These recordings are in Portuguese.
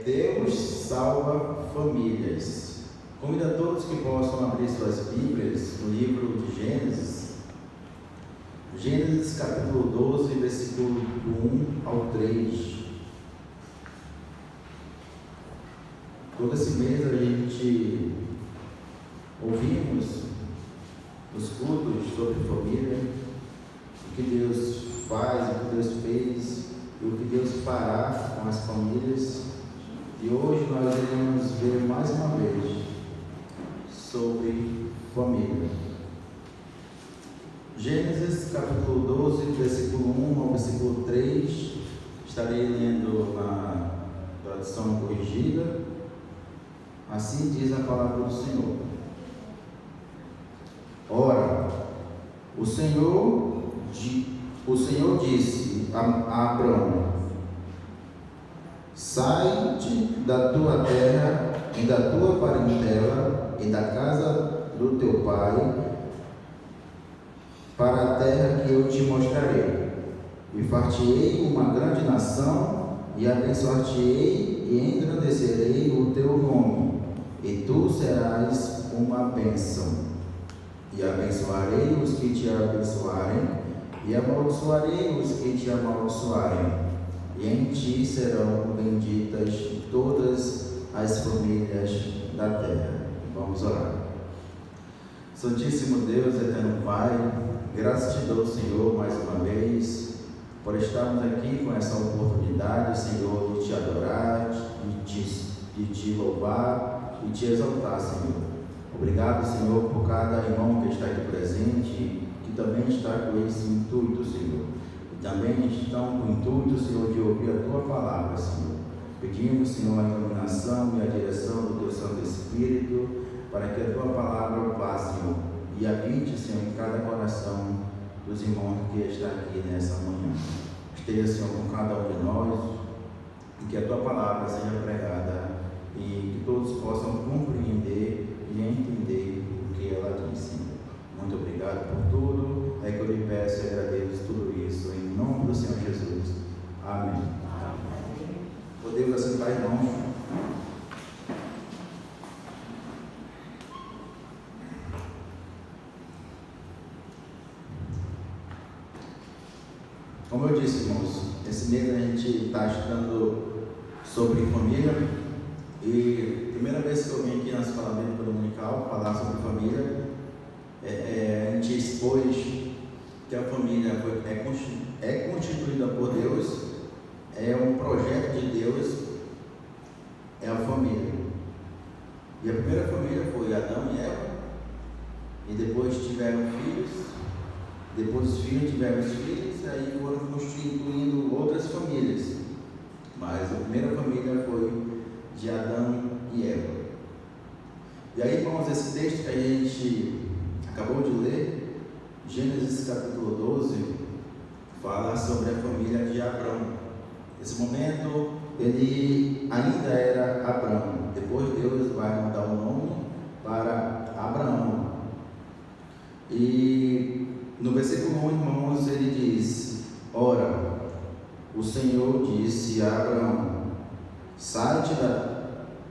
Deus salva famílias. Convido a todos que possam abrir suas Bíblias no livro de Gênesis. Gênesis capítulo 12, versículo 1 ao 3. Todo esse mês a gente ouvimos os cultos sobre família, o que Deus faz, o que Deus fez e o que Deus fará com as famílias. E hoje nós iremos ver mais uma vez sobre família. Gênesis capítulo 12, versículo 1 ao versículo 3. Estarei lendo na tradução corrigida. Assim diz a palavra do Senhor. Ora, o Senhor disse a Abrão: sai-te da tua terra e da tua parentela e da casa do teu pai, para a terra que eu te mostrarei, e far-te-ei uma grande nação, e abençoar-te-ei e engrandecerei o teu nome, e tu serás uma bênção. E abençoarei os que te abençoarem, e amaldiçoarei os que te amaldiçoarem, e em ti serão benditas todas as famílias da terra. Vamos orar. Santíssimo Deus, eterno Pai, graças te dou, Senhor, mais uma vez, por estarmos aqui com essa oportunidade, Senhor, de te adorar, de te louvar e te exaltar, Senhor. Obrigado, Senhor, por cada irmão que está aqui presente, que também está com esse intuito, Senhor. E também estão com o intuito, Senhor, de ouvir a Tua palavra, Senhor. Pedimos, Senhor, a iluminação e a direção do Teu Santo Espírito, para que a Tua palavra vá, Senhor, e habite, Senhor, em cada coração dos irmãos que está aqui nessa manhã. Esteja, Senhor, com cada um de nós, e que a Tua palavra seja pregada, e que todos possam compreender e entender o que ela diz, Senhor. Muito obrigado por tudo. É que eu lhe peço e agradeço tudo isso em nome do Senhor Jesus. Amém. Podemos assentar, irmãos. Como eu disse, irmãos, esse mês a gente está estudando sobre família. E a primeira vez que eu vim aqui na Escola Bíblica Dominical falar sobre família, a gente expôs que a família é constituída por Deus, é um projeto de Deus, é a família. E a primeira família foi Adão e Eva, e depois tiveram filhos, depois os filhos tiveram os filhos, e aí foram constituindo outras famílias. Mas a primeira família foi de Adão e Eva. E aí, irmãos, esse texto que a gente acabou de ler, Gênesis capítulo 12, fala sobre a família de Abrão. Nesse momento, ele ainda era Abrão. Depois Deus vai mudar o nome para Abraão. E no versículo 1, irmãos, ele diz: ora, o Senhor disse a Abraão: sai-te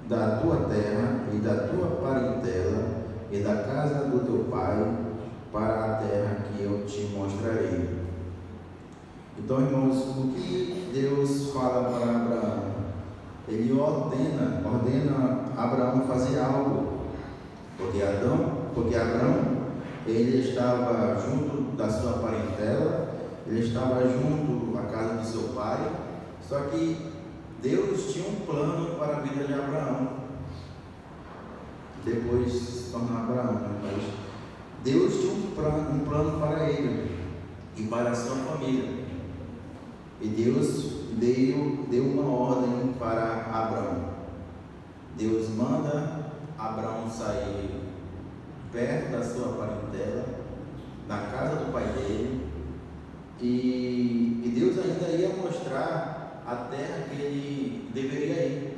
da tua terra e da tua parentela e da casa do teu pai, para a terra que eu te mostrarei. Então, irmãos, o que Deus fala para Abraão? Ele ordena Abraão fazer algo, porque Abraão, ele estava junto da sua parentela, ele estava junto à casa do seu pai, só que Deus tinha um plano para a vida de Abraão, depois de se tornar Abraão, mas Deus tinha um plano para ele e para a sua família, e Deus deu uma ordem para Abraão. Deus manda Abraão sair perto da sua parentela, na casa do pai dele, e Deus ainda ia mostrar a terra que ele deveria ir.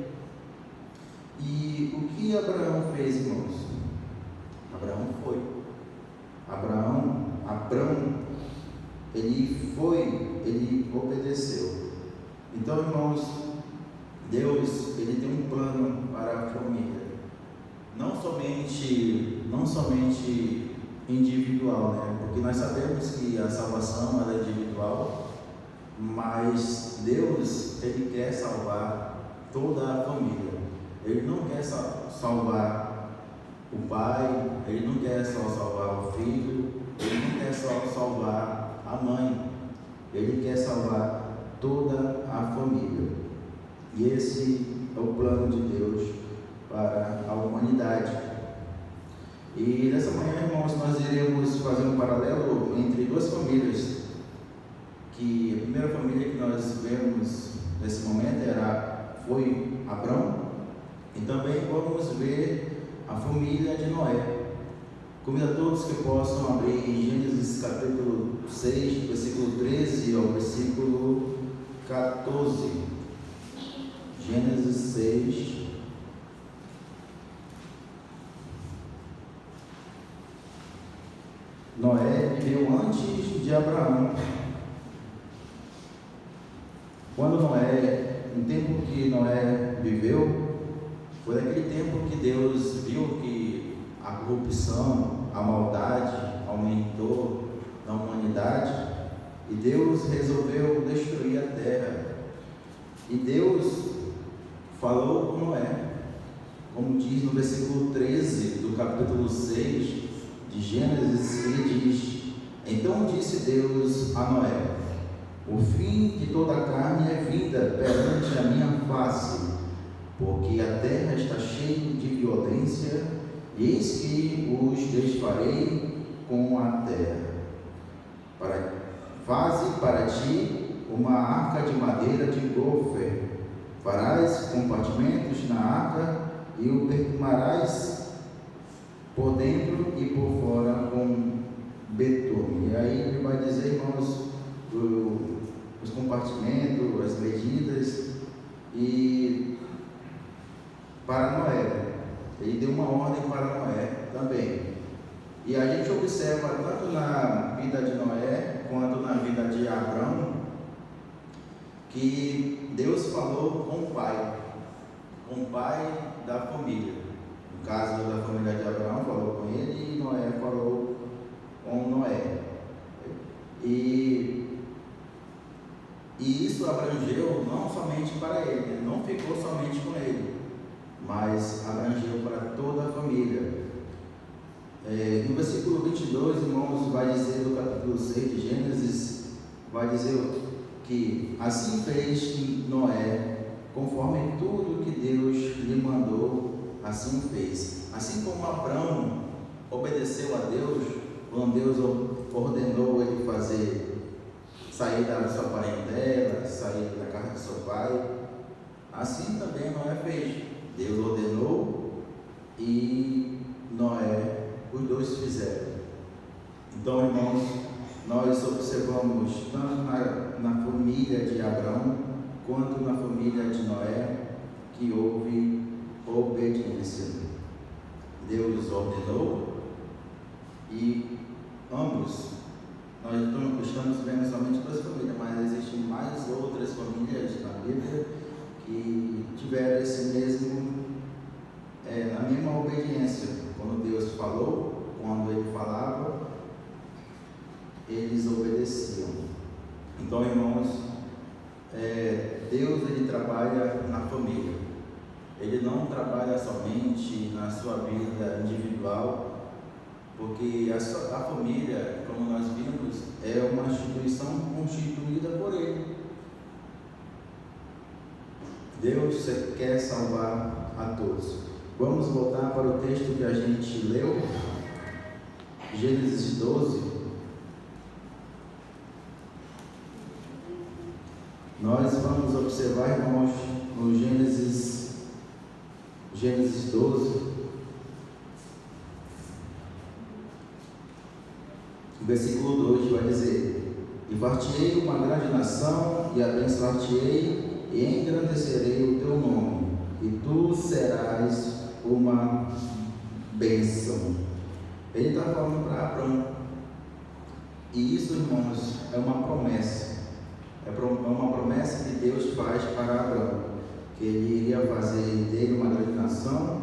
E o que Abraão fez, irmãos? Abraão foi. Abraão, ele obedeceu. Então, irmãos, Deus, Ele tem um plano para a família, não somente individual, né? Porque nós sabemos que a salvação ela é individual, mas Deus, Ele quer salvar toda a família. Ele não quer salvar o pai, Ele não quer só salvar o filho, Ele não quer só salvar a mãe, Ele quer salvar toda a família. E esse é o plano de Deus para a humanidade. E nessa manhã, irmãos, nós iremos fazer um paralelo entre duas famílias. Que a primeira família que nós vemos nesse momento foi Abrão, e também vamos ver a família de Noé. Convido a todos que possam abrir em Gênesis capítulo 6, versículo 13 ao versículo 14. Gênesis 6. Noé viveu antes de Abraão. Quando no tempo que Noé viveu, foi naquele tempo que Deus viu que a corrupção, a maldade aumentou na humanidade, e Deus resolveu destruir a terra. E Deus falou com Noé, como diz no versículo 13 do capítulo 6 de Gênesis, ele diz: então disse Deus a Noé: o fim de toda a carne é vinda perante a minha face, porque a terra está cheia de violência, e eis que os desfarei com a terra. Faze para ti uma arca de madeira de gofer, farás compartimentos na arca e o perfumarás por dentro e por fora com betume. E aí ele vai dizer, irmãos, os compartimentos, as medidas, e para Noé, ele deu uma ordem para Noé também. E a gente observa tanto na vida de Noé quanto na vida de Abrão que Deus falou com o pai da família. No caso da família de Abraão, falou com ele, e Noé falou com Noé. E isso abrangeu não somente para ele, não ficou somente com ele, mas abrangeu para toda a família. No versículo 22, irmãos, vai dizer do capítulo 6 de Gênesis, vai dizer que assim fez Noé, conforme tudo que Deus lhe mandou, assim fez. Assim como Abrão obedeceu a Deus, quando Deus ordenou ele sair da sua parentela, sair da casa do seu pai, assim também Noé fez. Deus ordenou e Noé, os dois fizeram. Então, irmãos, nós observamos tanto na família de Abrão quanto na família de Noé que houve obediência. Deus ordenou e ambos, nós estamos vendo somente duas famílias, mas existem mais outras famílias na Bíblia que tiveram esse mesmo, a mesma obediência. Quando Deus falou, quando Ele falava, eles obedeciam. Então, irmãos, Deus, Ele trabalha na família. Ele não trabalha somente na sua vida individual, porque a família, como nós vimos, é uma instituição constituída por Ele. Deus quer salvar a todos. Vamos voltar para o texto que a gente leu, Gênesis 12. Nós vamos observar, irmãos, no Gênesis 12, versículo 2, vai dizer: e far-te-ei uma grande nação, e abençoar-te-ei, e engrandecerei o teu nome, e tu serás uma bênção. Ele está falando para Abrão, e isso, irmãos, é uma promessa. É uma promessa que Deus faz para Abrão. que ele iria fazer dele uma grande nação,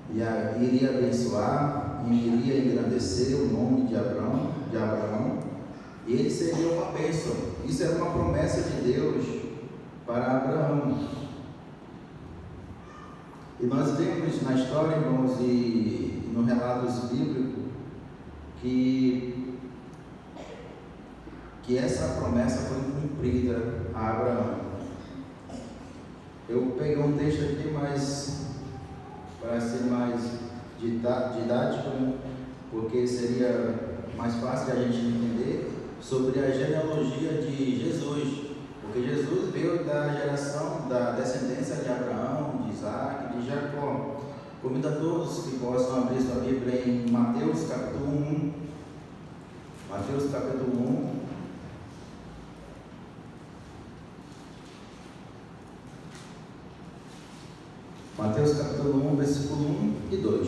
e iria abençoar e iria engrandecer o nome de Abraão, e ele seria uma bênção. Isso era uma promessa de Deus para Abraão. E nós vemos na história, irmãos, e no relatos bíblicos, que essa promessa foi cumprida a Abraão. Eu peguei um texto aqui, mas para ser mais didático, porque seria mais fácil de a gente entender, sobre a genealogia de Jesus, porque Jesus veio da geração, da descendência de Abraão, de Isaac, de Jacó. Convido a todos que possam abrir sua Bíblia em Mateus capítulo 1. Mateus capítulo 1. Mateus capítulo 1, versículo 1 e 2.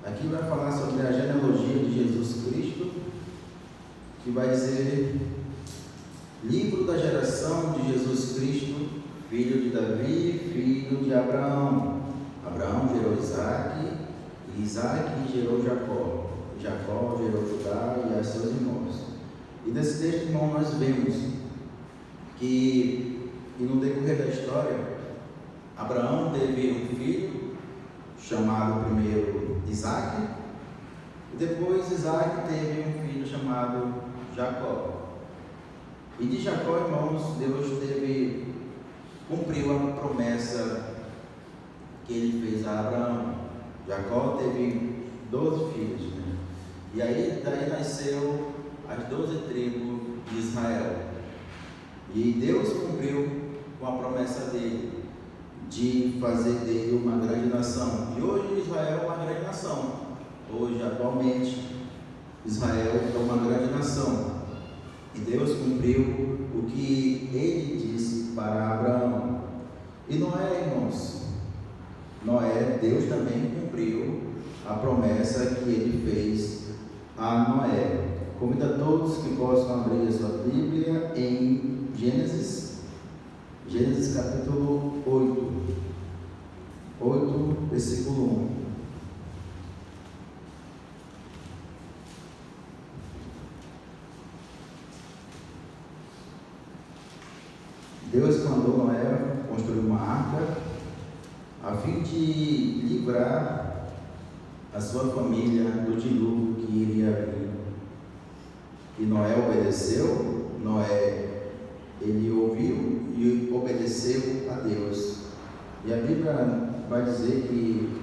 Aqui vai falar sobre a genealogia de Jesus Cristo, que vai dizer: livro da geração de Jesus Cristo, filho de Davi, filho de Abraão. Abraão gerou Isaac, e Isaac gerou Jacó. Jacó gerou Judá e a seus irmãos. E nesse texto, irmão, nós vemos que, no decorrer da história, Abraão teve um filho, chamado primeiro Isaac, e depois Isaac teve um filho chamado Jacó. E de Jacó, irmãos, Deus cumpriu a promessa que ele fez a Abraão. Jacó teve 12 filhos, né? E aí daí nasceu as 12 tribos de Israel. E Deus cumpriu com a promessa dele de fazer dele uma grande nação. E hoje Israel é uma grande nação. Hoje, atualmente, Israel é uma grande nação. E Deus cumpriu o que ele disse para Abraão. E Noé, irmãos, Deus também cumpriu a promessa que ele fez a Noé. Convido a todos que possam abrir a sua Bíblia em Gênesis capítulo 8, versículo 1. Deus mandou Noé construir uma arca a fim de livrar a sua família do dilúvio que iria vir. E Noé obedeceu. Noé, ele ouviu e obedeceu a Deus. E a Bíblia vai dizer que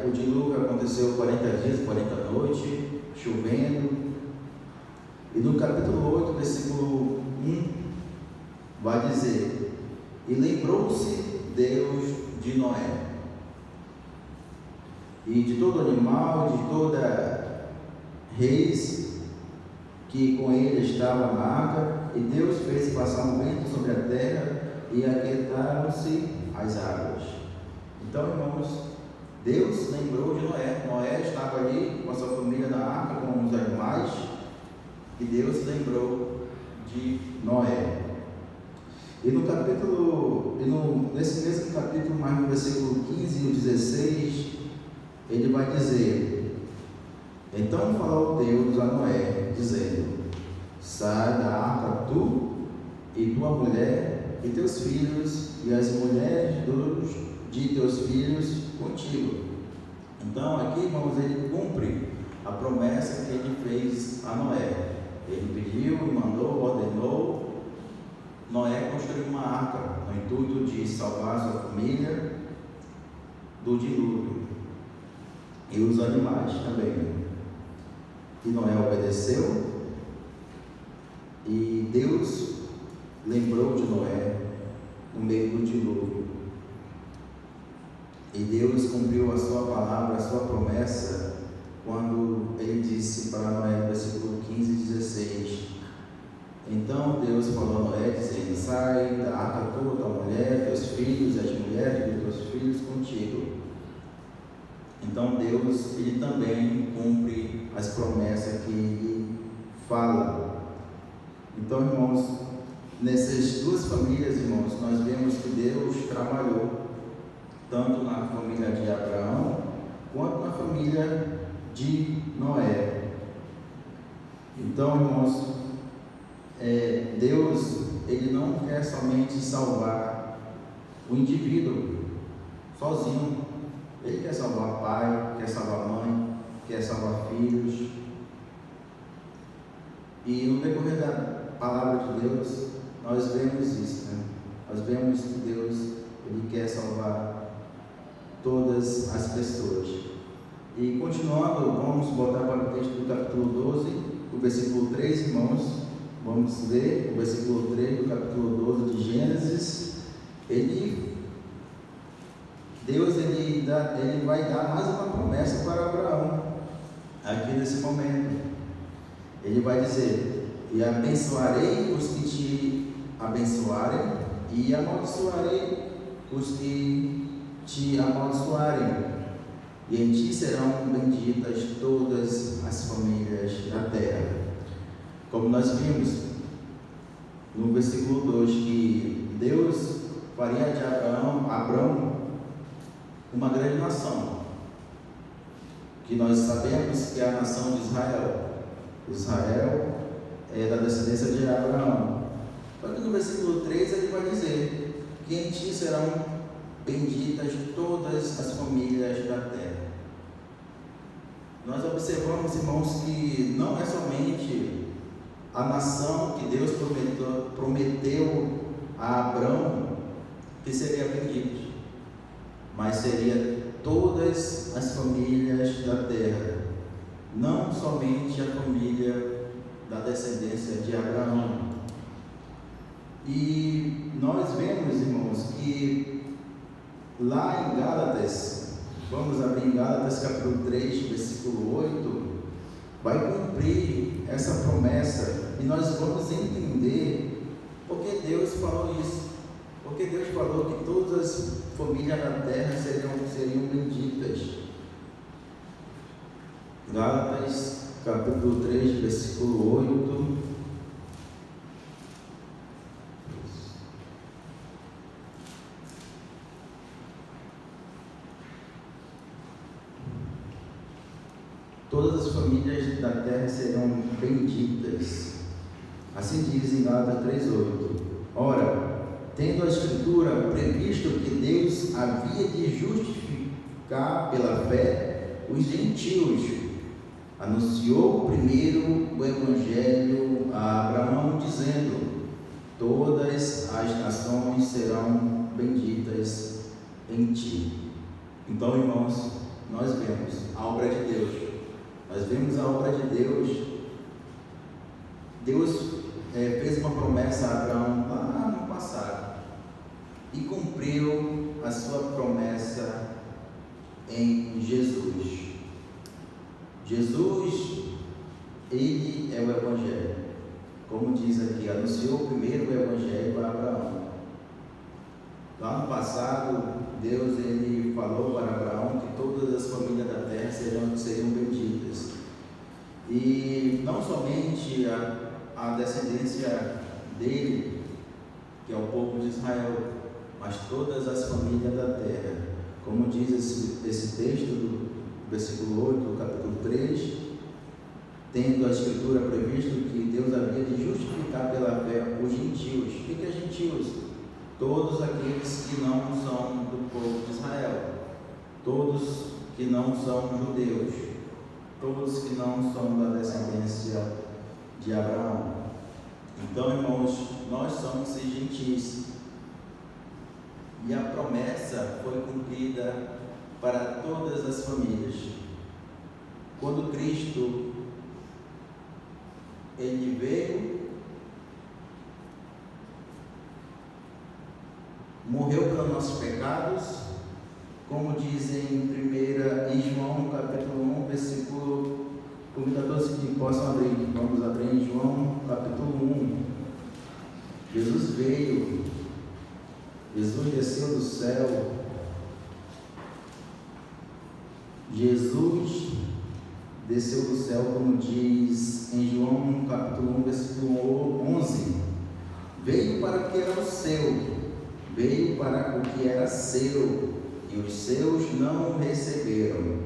o dilúvio aconteceu 40 dias, 40 noites, chovendo. E no capítulo 8, versículo 1, vai dizer: e lembrou-se Deus de Noé, e de todo animal, de toda reis que com ele estava na arca, e Deus fez passar um vento sobre a terra, e aquietaram-se as águas. Então, irmãos, Deus lembrou de Noé. Noé estava ali com a sua família na arca, com os animais, e Deus lembrou de Noé. E nesse mesmo capítulo, mais no versículo 15 e o 16, ele vai dizer: então falou Deus a Noé, dizendo: sai da arca tu e tua mulher e teus filhos e as mulheres de teus filhos contigo. Então aqui, irmãos, ele cumpre a promessa que ele fez a Noé. Ele pediu, mandou, ordenou Noé construir uma arca no intuito de salvar sua família do dilúvio e os animais também. E Noé obedeceu, e Deus lembrou de Noé no meio do dilúvio. E Deus cumpriu a sua palavra, a sua promessa, quando ele disse para Noé, no versículo 15 e 16: então Deus falou a Noé, dizendo: sai da arca tua, tua mulher, teus filhos e as mulheres de teus filhos contigo. Então Deus, ele também cumpre as promessas que ele fala. Então, irmãos, nessas duas famílias, irmãos, nós vemos que Deus trabalhou tanto na família de Abraão quanto na família de Noé. Então, irmãos, Deus, Ele não quer somente salvar o indivíduo sozinho. Ele quer salvar pai, quer salvar mãe, quer salvar filhos. E no decorrer da palavra de Deus, nós vemos isso, né? Nós vemos que Deus, Ele quer salvar todas as pessoas. E continuando, vamos voltar para o texto do capítulo 12, o versículo 3, irmãos. Vamos ler o versículo 3 do capítulo 12 de Gênesis. Deus vai dar mais uma promessa para Abraão, aqui nesse momento. Ele vai dizer: e abençoarei os que te abençoarem, e amaldiçoarei os que te amaldiçoarem, e em ti serão benditas todas as famílias da terra. Como nós vimos no versículo 2, que Deus faria de Abraão uma grande nação, que nós sabemos que é a nação de Israel. Israel é da descendência de Abraão. Só que no versículo 3 ele vai dizer que em ti serão benditas todas as famílias da terra. Nós observamos, irmãos, que não é somente a nação que Deus prometeu a Abraão que seria bendita, mas seria todas as famílias da terra, não somente a família da descendência de Abraão. E nós vemos, irmãos, que lá em Gálatas, vamos abrir em Gálatas capítulo 3, versículo 8, vai cumprir essa promessa, e nós vamos entender porque Deus falou isso, porque Deus falou que todas as famílias da terra seriam benditas. Gálatas capítulo 3, versículo 8. Todas as famílias da terra serão benditas. Assim diz em Gálatas 3:8. Ora, tendo a Escritura previsto que Deus havia de justificar pela fé os gentios, anunciou primeiro o Evangelho a Abraão, dizendo: todas as nações serão benditas em ti. Então, irmãos, nós vemos a obra de Deus. Nós vemos a obra de Deus. Deus fez uma promessa a Abraão lá no passado e cumpriu a sua promessa em Jesus. Jesus, Ele é o Evangelho. Como diz aqui, anunciou primeiro o Evangelho a Abraão. Lá no passado, Deus ele falou para Abraão que todas as famílias da terra seriam benditas. E não somente a descendência dele, que é o povo de Israel, mas todas as famílias da terra. Como diz esse texto do versículo 8, do capítulo 3, tendo a Escritura previsto que Deus havia de justificar pela fé os gentios. O que é gentios? Todos aqueles que não são do povo de Israel, todos que não são judeus, todos que não são da descendência de Abraão. Então, irmãos, nós somos esses gentis, e a promessa foi cumprida para todas as famílias. Quando Cristo ele veio, morreu pelos nossos pecados, como dizem em João capítulo 1, versículo 14, que possam abrir. Vamos abrir em João capítulo 1. Jesus veio, Jesus desceu do céu, Jesus desceu do céu, como diz em João capítulo 1, versículo 11. Veio para o que era o seu, veio para o que era seu, e os seus não o receberam.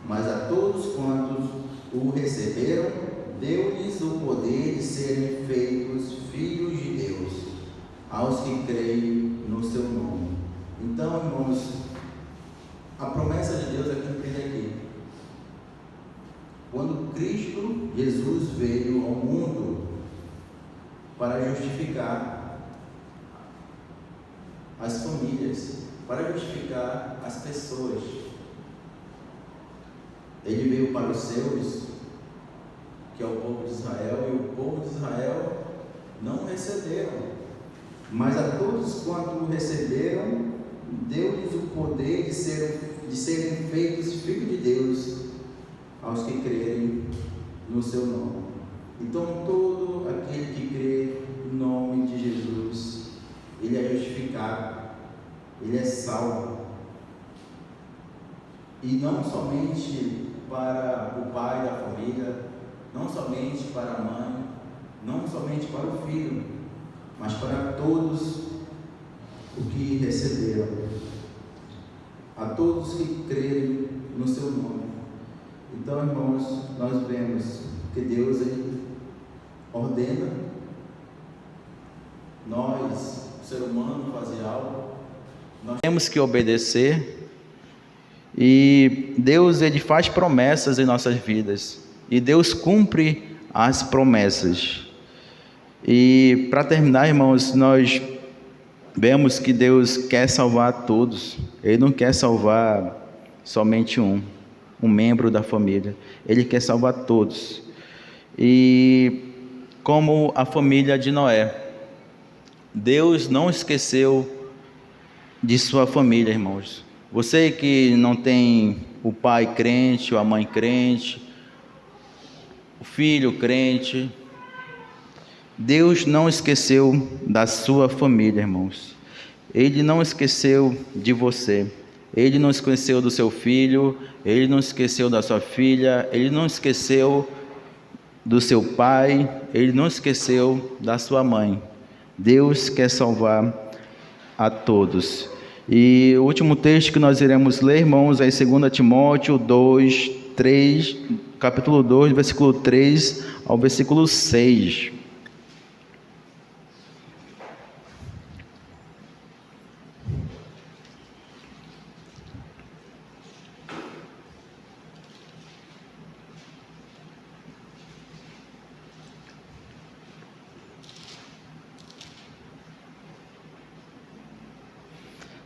Mas a todos quantos o receberam, deu-lhes o poder de serem feitos filhos de Deus, aos que creem no seu nome. Então, irmãos, a promessa de Deus é cumprida aqui. Quando Cristo Jesus veio ao mundo para justificar as famílias, para justificar as pessoas. Ele veio para os seus, que é o povo de Israel, e o povo de Israel não receberam. Mas a todos quanto o receberam, deu-lhes o poder de serem feitos filhos de Deus, aos que crerem no seu nome. Então, todo aquele que crê no nome de Jesus, ele é justificado, ele é salvo. E não somente para o pai da família, não somente para a mãe, não somente para o filho, mas para todos os que receberam, a todos que crerem no seu nome. Então, irmãos, nós vemos que Deus ele ordena nós, o ser humano, fazer algo, nós temos que obedecer. E Deus ele faz promessas em nossas vidas, e Deus cumpre as promessas. E para terminar, irmãos, nós vemos que Deus quer salvar todos. Ele não quer salvar somente um membro da família, Ele quer salvar todos. E como a família de Noé, Deus não esqueceu de sua família, irmãos. Você que não tem o pai crente, ou a mãe crente, o filho crente, Deus não esqueceu da sua família, irmãos. Ele não esqueceu de você. Ele não esqueceu do seu filho, Ele não esqueceu da sua filha, Ele não esqueceu do seu pai, Ele não esqueceu da sua mãe. Deus quer salvar a todos. E o último texto que nós iremos ler, irmãos, é em 2 Timóteo 2, 3, capítulo 2, versículo 3 ao versículo 6.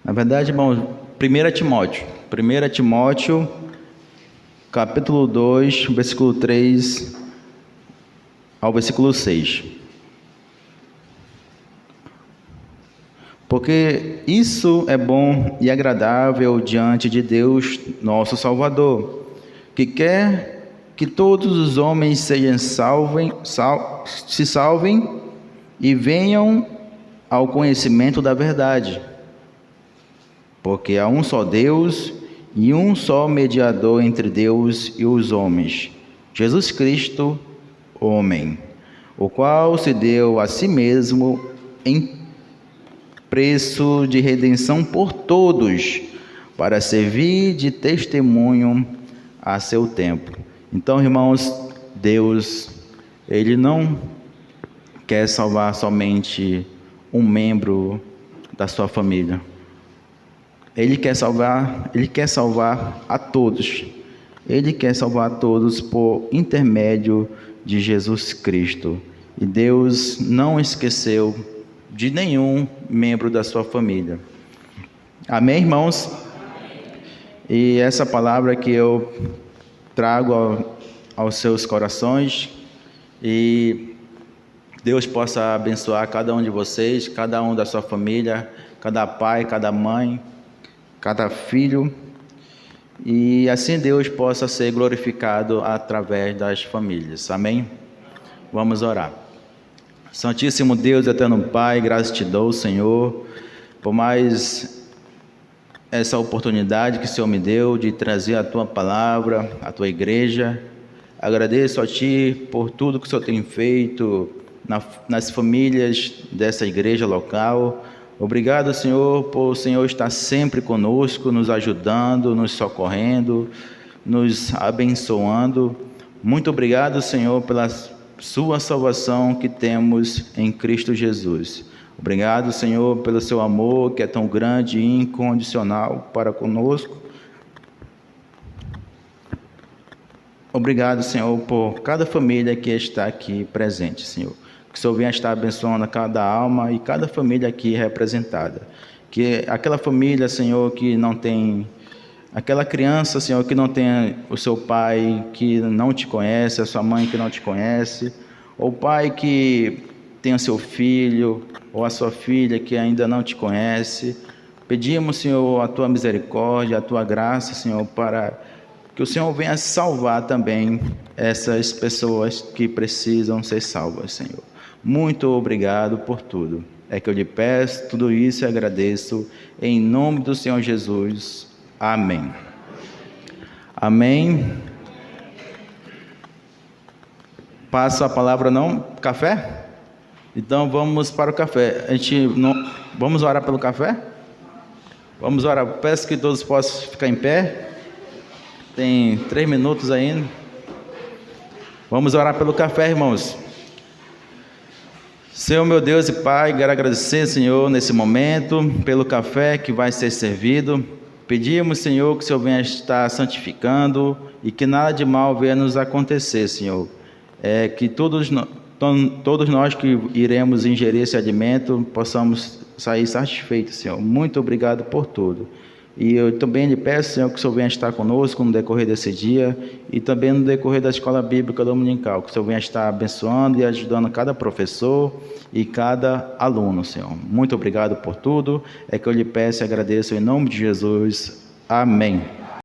Na verdade, irmão, 1 Timóteo, capítulo 2, versículo 3 ao versículo 6. Porque isso é bom e agradável diante de Deus, nosso Salvador, que quer que todos os homens sejam se salvem e venham ao conhecimento da verdade. Porque há um só Deus e um só mediador entre Deus e os homens, Jesus Cristo, homem, o qual se deu a si mesmo em preço de redenção por todos, para servir de testemunho a seu tempo. Então, irmãos, Deus, Ele não quer salvar somente um membro da sua família. Ele quer salvar a todos. Ele quer salvar a todos por intermédio de Jesus Cristo. E Deus não esqueceu de nenhum membro da sua família. Amém, irmãos? E essa palavra que eu trago aos seus corações, e Deus possa abençoar cada um de vocês, cada um da sua família, cada pai, cada mãe, cada filho, e assim Deus possa ser glorificado através das famílias. Amém? Vamos orar. Santíssimo Deus, eterno Pai, graças te dou, Senhor, por mais essa oportunidade que o Senhor me deu de trazer a Tua palavra, a Tua igreja. Agradeço a Ti por tudo que o Senhor tem feito nas famílias dessa igreja local. Obrigado, Senhor, por o Senhor estar sempre conosco, nos ajudando, nos socorrendo, nos abençoando. Muito obrigado, Senhor, pela sua salvação que temos em Cristo Jesus. Obrigado, Senhor, pelo seu amor que é tão grande e incondicional para conosco. Obrigado, Senhor, por cada família que está aqui presente, Senhor. Que o Senhor venha estar abençoando cada alma e cada família aqui representada. Que aquela família, Senhor, que não tem... Aquela criança, Senhor, que não tem o seu pai, que não te conhece, a sua mãe que não te conhece, ou o pai que tem o seu filho, ou a sua filha que ainda não te conhece. Pedimos, Senhor, a tua misericórdia, a tua graça, Senhor, para que o Senhor venha salvar também essas pessoas que precisam ser salvas, Senhor. Muito obrigado por tudo. É que eu lhe peço tudo isso e agradeço em nome do Senhor Jesus. Amém. Amém. Passo a palavra não? Café? Então vamos para o café. Vamos orar pelo café? Vamos orar. Peço que todos possam ficar em pé. Tem 3 minutos ainda. Vamos orar pelo café, irmãos. Senhor, meu Deus e Pai, quero agradecer, Senhor, nesse momento, pelo café que vai ser servido. Pedimos, Senhor, que o Senhor venha estar santificando e que nada de mal venha nos acontecer, Senhor. Que todos nós que iremos ingerir esse alimento possamos sair satisfeitos, Senhor. Muito obrigado por tudo. E eu também lhe peço, Senhor, que o Senhor venha estar conosco no decorrer desse dia e também no decorrer da Escola Bíblica Dominical, que o Senhor venha estar abençoando e ajudando cada professor e cada aluno, Senhor. Muito obrigado por tudo. É que eu lhe peço e agradeço em nome de Jesus. Amém.